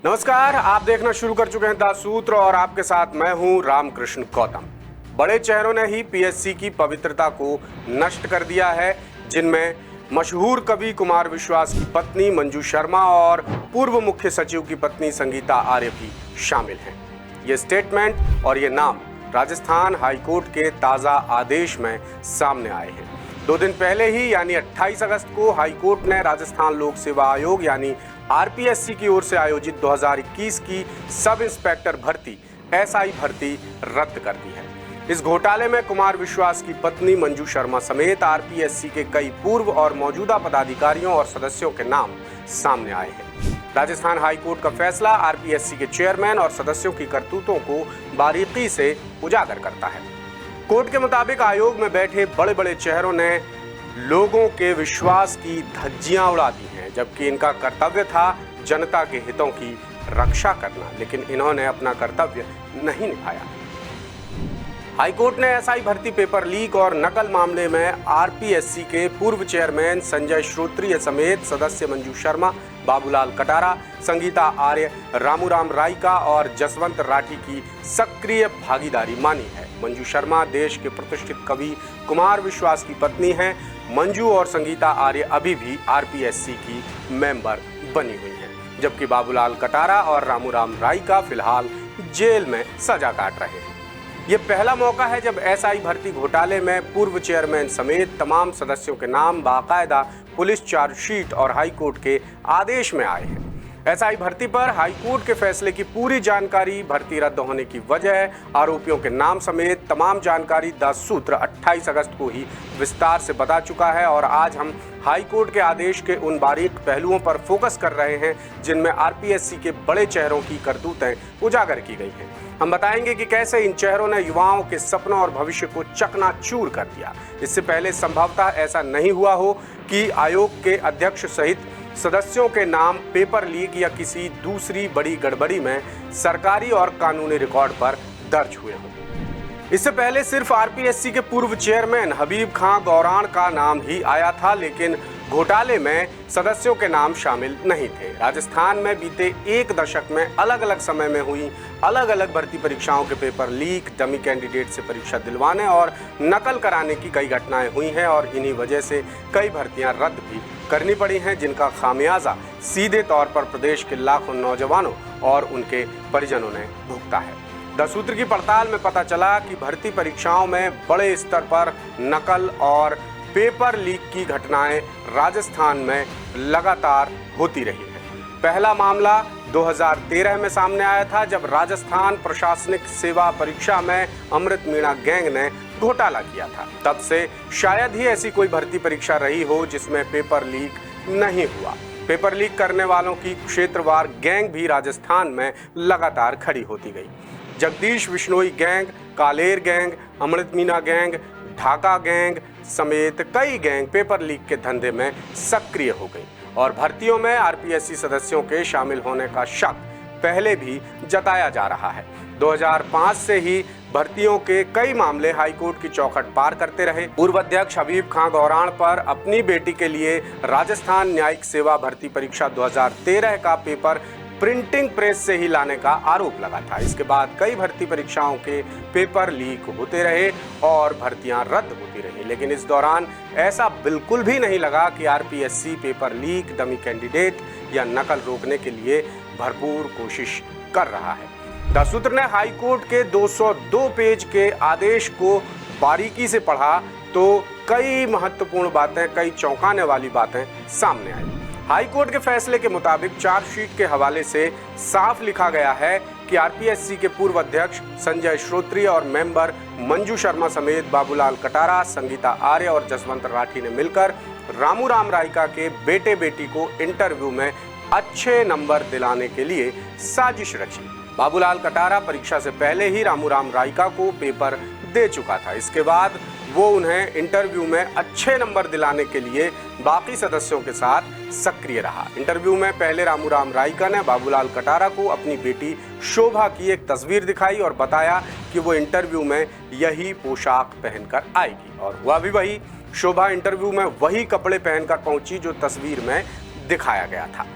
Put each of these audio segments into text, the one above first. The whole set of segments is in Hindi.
नमस्कार, आप देखना शुरू कर चुके हैं द सूत्र और आपके साथ मैं हूं रामकृष्ण गौतम। बड़े चेहरों ने ही पीएससी की पवित्रता को नष्ट कर दिया है, जिनमें मशहूर कवि कुमार विश्वास की पत्नी मंजू शर्मा और पूर्व मुख्य सचिव की पत्नी संगीता आर्य भी शामिल हैं। ये स्टेटमेंट और ये नाम राजस्थान हाईकोर्ट के ताज़ा आदेश में सामने आए हैं। 2 दिन पहले ही यानी 28 अगस्त को हाईकोर्ट ने राजस्थान लोक सेवा आयोग यानी आरपीएससी की ओर से आयोजित 2021 की सब इंस्पेक्टर भर्ती एसआई भर्ती रद्द कर दी है। इस घोटाले में कुमार विश्वास की पत्नी मंजू शर्मा समेत आरपीएससी के कई पूर्व और मौजूदा पदाधिकारियों और सदस्यों के नाम सामने आए हैं। राजस्थान हाईकोर्ट का फैसला आरपीएससी के चेयरमैन और सदस्यों की करतूतों को बारीकी से उजागर करता है। कोर्ट के मुताबिक आयोग में बैठे बड़े बड़े चेहरों ने लोगों के विश्वास की धज्जियां उड़ा दी हैं, जबकि इनका कर्तव्य था जनता के हितों की रक्षा करना, लेकिन इन्होंने अपना कर्तव्य नहीं निभाया। हाईकोर्ट ने एसआई भर्ती पेपर लीक और नकल मामले में आरपीएससी के पूर्व चेयरमैन संजय श्रोत्रिय समेत सदस्य मंजू शर्मा, बाबूलाल कटारा, संगीता आर्य, रामूराम राइका और जसवंत राठी की सक्रिय भागीदारी मानी है। मंजू शर्मा देश के प्रतिष्ठित कवि कुमार विश्वास की पत्नी हैं। मंजू और संगीता आर्य अभी भी आरपीएससी की मेंबर बनी हुई हैं, जबकि बाबूलाल कटारा और रामूराम राइका फिलहाल जेल में सजा काट रहे हैं। ये पहला मौका है जब एसआई भर्ती घोटाले में पूर्व चेयरमैन समेत तमाम सदस्यों के नाम बाकायदा पुलिस चार्जशीट और हाईकोर्ट के आदेश में आए हैं। एसआई भर्ती पर हाईकोर्ट के फैसले की पूरी जानकारी, भर्ती रद्द होने की वजह, आरोपियों के नाम समेत तमाम जानकारी द सूत्र 28 अगस्त को ही विस्तार से बता चुका है और आज हम हाईकोर्ट के आदेश के उन बारीक पहलुओं पर फोकस कर रहे हैं जिनमें आरपीएससी के बड़े चेहरों की करतूतें उजागर की गई हैं। हम बताएंगे कि कैसे इन चेहरों ने युवाओं के सपनों और भविष्य को चकनाचूर कर दिया। इससे पहले संभवतः ऐसा नहीं हुआ हो कि आयोग के अध्यक्ष सहित सदस्यों के नाम पेपर लीक या किसी दूसरी बड़ी गड़बड़ी में सरकारी और कानूनी रिकॉर्ड पर दर्ज हुए हों। इससे पहले सिर्फ आरपीएससी के पूर्व चेयरमैन हबीब खां गौराण का नाम ही आया था, लेकिन घोटाले में सदस्यों के नाम शामिल नहीं थे। राजस्थान में बीते 1 दशक में अलग अलग समय में हुई अलग अलग भर्ती परीक्षाओं के पेपर लीक, डमी कैंडिडेट से परीक्षा दिलवाने और नकल कराने की कई घटनाएं हुई हैं और इन्हीं वजह से कई भर्तियां रद्द भी करनी पड़ी हैं, जिनका खामियाजा सीधे तौर पर प्रदेश के लाखों नौजवानों और उनके परिजनों ने भुगता है। द सूत्र की पड़ताल में पता चला कि भर्ती परीक्षाओं में बड़े स्तर पर नकल और पेपर लीक की घटनाएं राजस्थान में लगातार होती रही हैं। पहला मामला 2013 में सामने आया था, जब राजस्थान प्रशासनिक सेवा परीक्षा में अमृत मीणा गैंग ने घोटाला किया था। तब से शायद ही ऐसी कोई भर्ती परीक्षा रही हो जिसमें पेपर लीक नहीं हुआ। पेपर लीक करने वालों की क्षेत्रवार गैंग भी राजस्थान में लगातार खड़ी होती गई। जगदीश बिश्नोई गैंग, कालेर गैंग, अमृत मीणा गैंग, ढाका गैंग समेत कई गैंग पेपर लीक के धंधे में सक्रिय हो गई और भर्तियों में आरपीएससी सदस्यों के शामिल होने का शक पहले भी जताया जा रहा है। 2005 से ही भर्तियों के कई मामले हाईकोर्ट की चौखट पार करते रहे। पूर्व अध्यक्ष हबीब खां गौराण पर अपनी बेटी के लिए राजस्थान न्यायिक सेवा भर्ती परीक्षा 2013 का पेपर प्रिंटिंग प्रेस से ही लाने का आरोप लगा था। इसके बाद कई भर्ती परीक्षाओं के पेपर लीक होते रहे और भर्तियां रद्द होती रही, लेकिन इस दौरान ऐसा बिल्कुल भी नहीं लगा कि RPSC paper leak, dummy candidate या नकल रोकने के लिए भरपूर कोशिश कर रहा है। द सूत्र ने हाईकोर्ट के 202 पेज के आदेश को बारीकी से पढ़ा तो कई महत्वपूर्ण बातें, कई चौंकाने वाली बातें सामने आई। हाईकोर्ट के फैसले के मुताबिक चार्जशीट के हवाले से साफ लिखा गया है कि आरपीएससी के पूर्व अध्यक्ष संजय श्रोत्रिय और मेंबर मंजू शर्मा समेत बाबूलाल कटारा, संगीता आर्य और जसवंत राठी ने मिलकर रामूराम राइका के बेटे बेटी को इंटरव्यू में अच्छे नंबर दिलाने के लिए साजिश रची। बाबूलाल कटारा परीक्षा से पहले ही रामूराम राइका को पेपर दे चुका था। इसके बाद वो उन्हें इंटरव्यू में अच्छे नंबर दिलाने के लिए बाकी सदस्यों के साथ सक्रिय रहा। इंटरव्यू में पहले रामूराम राइका ने बाबूलाल कटारा को अपनी बेटी शोभा की एक तस्वीर दिखाई और बताया कि वो इंटरव्यू में यही पोशाक पहनकर आएगी, और हुआ भी वही। शोभा इंटरव्यू में वही कपड़े पहनकर पहुंची जो तस्वीर में दिखाया गया था।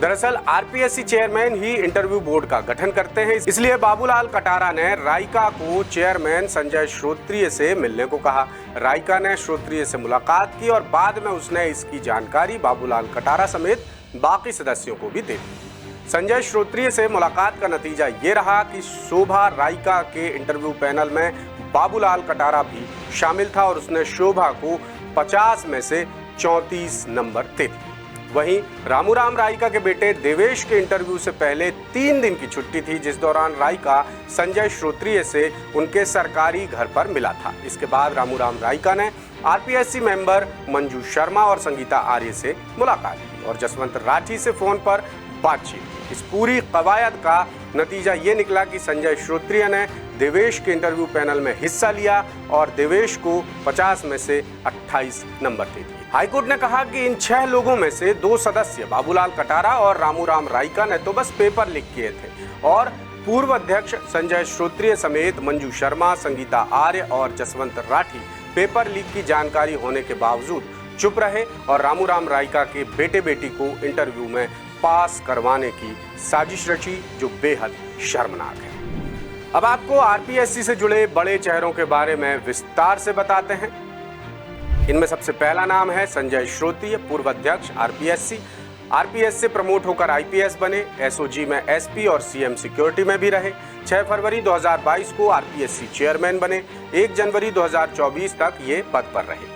दरअसल आरपीएससी चेयरमैन ही इंटरव्यू बोर्ड का गठन करते हैं, इसलिए बाबूलाल कटारा ने राइका को चेयरमैन संजय श्रोत्रिय से मिलने को कहा। राइका ने श्रोत्रिय से मुलाकात की और बाद में उसने इसकी जानकारी बाबूलाल कटारा समेत बाकी सदस्यों को भी दे दी। संजय श्रोत्रिय से मुलाकात का नतीजा ये रहा कि शोभा राइका के इंटरव्यू पैनल में बाबूलाल कटारा भी शामिल था और उसने शोभा को 50 में से 34 नंबर दे दिए। वहीं रामूराम राइका के बेटे देवेश के इंटरव्यू से पहले 3 दिन की छुट्टी थी, जिस दौरान राइका संजय श्रोत्रिय से उनके सरकारी घर पर मिला था। इसके बाद रामूराम राइका ने आरपीएससी मेंबर मंजू शर्मा और संगीता आर्य से मुलाकात की और जसवंत राठी से फोन पर बातचीत। इस पूरी कवायद का नतीजा ये निकला कि संजय श्रोत्रिय ने देवेश के इंटरव्यू पैनल में हिस्सा लिया और देवेश को 50 में से 28 नंबर दे दिए। हाईकोर्ट ने कहा कि इन 6 लोगों में से 2 सदस्य बाबूलाल कटारा और रामूराम राइका ने तो बस पेपर लीक किए थे और पूर्व अध्यक्ष संजय श्रोत्रिय समेत मंजू शर्मा, संगीता आर्य और जसवंत राठी पेपर लीक की जानकारी होने के बावजूद चुप रहे और रामूराम राइका के बेटे बेटी को इंटरव्यू में पास करवाने की साजिश रची, जो बेहद शर्मनाक है। अब आपको आरपीएससी से जुड़े बड़े चेहरों के बारे में विस्तार से बताते हैं। इनमें सबसे पहला नाम है संजय श्रोत्रिय, पूर्व अध्यक्ष आरपीएससी। आरपीएस से प्रमोट होकर आईपीएस बने, एसओजी में एसपी और सीएम सिक्योरिटी में भी रहे। 6 फरवरी 2022 को आरपीएससी चेयरमैन बने। 1 जनवरी 2024 तक ये पद पर रहे।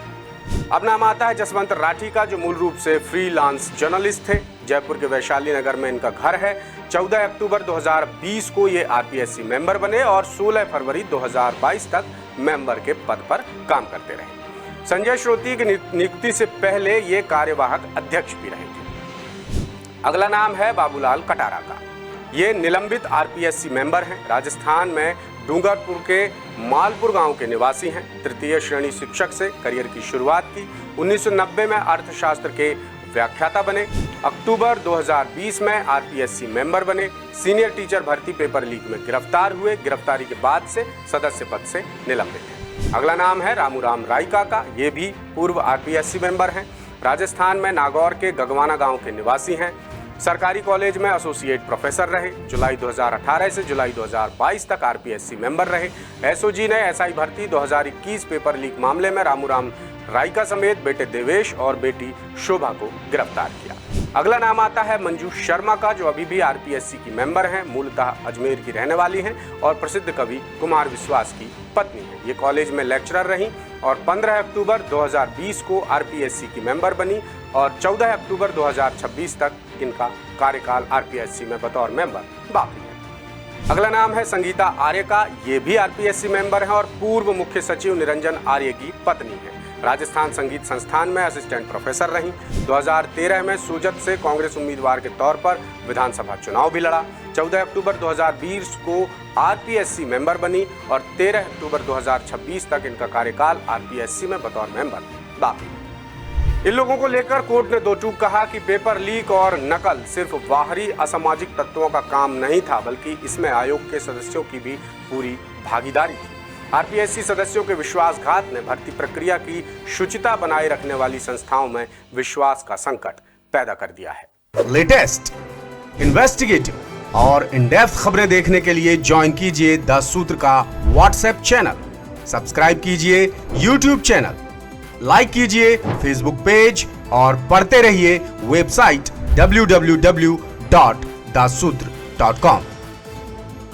अब नाम आता है जसवंत राठी का, जो मूल रूप से फ्रीलांस जर्नलिस्ट थे। जयपुर के वैशाली नगर में इनका घर है। 14 अक्टूबर 2020 को ये आरपीएससी मेंबर बने और 16 फरवरी 2022 तक मेंबर के पद पर काम करते रहे। संजय श्रोत्रिय की नियुक्ति से पहले ये कार्यवाहक अध्यक्ष भी रहे थे। अगला नाम है बाबूलाल कटारा का। ये निलंबित आरपीएससी मेंबर हैं। राजस्थान में डूंगरपुर के मालपुर गांव के निवासी हैं। 3य श्रेणी शिक्षक से करियर की शुरुआत की। 1990 में अर्थशास्त्र के व्याख्याता बने। अक्टूबर 2020 में आरपीएससी मेंबर बने। सीनियर टीचर भर्ती पेपर लीक में गिरफ्तार हुए। गिरफ्तारी के बाद से सदस्य पद से निलंबित हैं। अगला नाम है रामूराम राइका का। ये भी पूर्व आरपीएससी मेंबर हैं। राजस्थान में नागौर के गगवाना गांव के निवासी हैं। सरकारी कॉलेज में एसोसिएट प्रोफेसर रहे। जुलाई 2018 से जुलाई 2022 तक आरपीएससी मेंबर रहे। एसओजी ने एसआई भर्ती 2021 पेपर लीक मामले में रामूराम राइका समेत बेटे देवेश और बेटी शोभा को गिरफ्तार किया। अगला नाम आता है मंजू शर्मा का, जो अभी भी आरपीएससी की मेंबर हैं। मूलतः अजमेर की रहने वाली हैं और प्रसिद्ध कवि कुमार विश्वास की पत्नी है। ये कॉलेज में लेक्चरर रहीं और 15 अक्टूबर 2020 को आरपीएससी की मेंबर बनी और 14 अक्टूबर 2026 तक इनका कार्यकाल आरपीएससी में बतौर मेंबर बाकी है। अगला नाम है संगीता आर्य का। ये भी आरपीएससी मेंबर हैं और पूर्व मुख्य सचिव निरंजन आर्य की पत्नी है। राजस्थान संगीत संस्थान में असिस्टेंट प्रोफेसर रहीं। 2013 में सूजत से कांग्रेस उम्मीदवार के तौर पर विधानसभा चुनाव भी लड़ा। 14 अक्टूबर 2020 को आरपीएससी मेंबर बनी और 13 अक्टूबर 2026 तक इनका कार्यकाल आरपीएससी में बतौर मेंबर बाकी। इन लोगों को लेकर कोर्ट ने दो टूक कहा कि पेपर लीक और नकल सिर्फ बाहरी असामाजिक तत्वों का काम नहीं था, बल्कि इसमें आयोग के सदस्यों की भी पूरी भागीदारी थी। आरपीएससी सदस्यों के विश्वासघात ने भर्ती प्रक्रिया की शुचिता बनाए रखने वाली संस्थाओं में विश्वास का संकट पैदा कर दिया है। लेटेस्ट, इन्वेस्टिगेटिव और इन डेप्थ खबरें देखने के लिए ज्वाइन कीजिए द सूत्र का व्हाट्सएप चैनल, सब्सक्राइब कीजिए यूट्यूब चैनल, लाइक कीजिए फेसबुक पेज और पढ़ते रहिए वेबसाइट www.dasudr.com।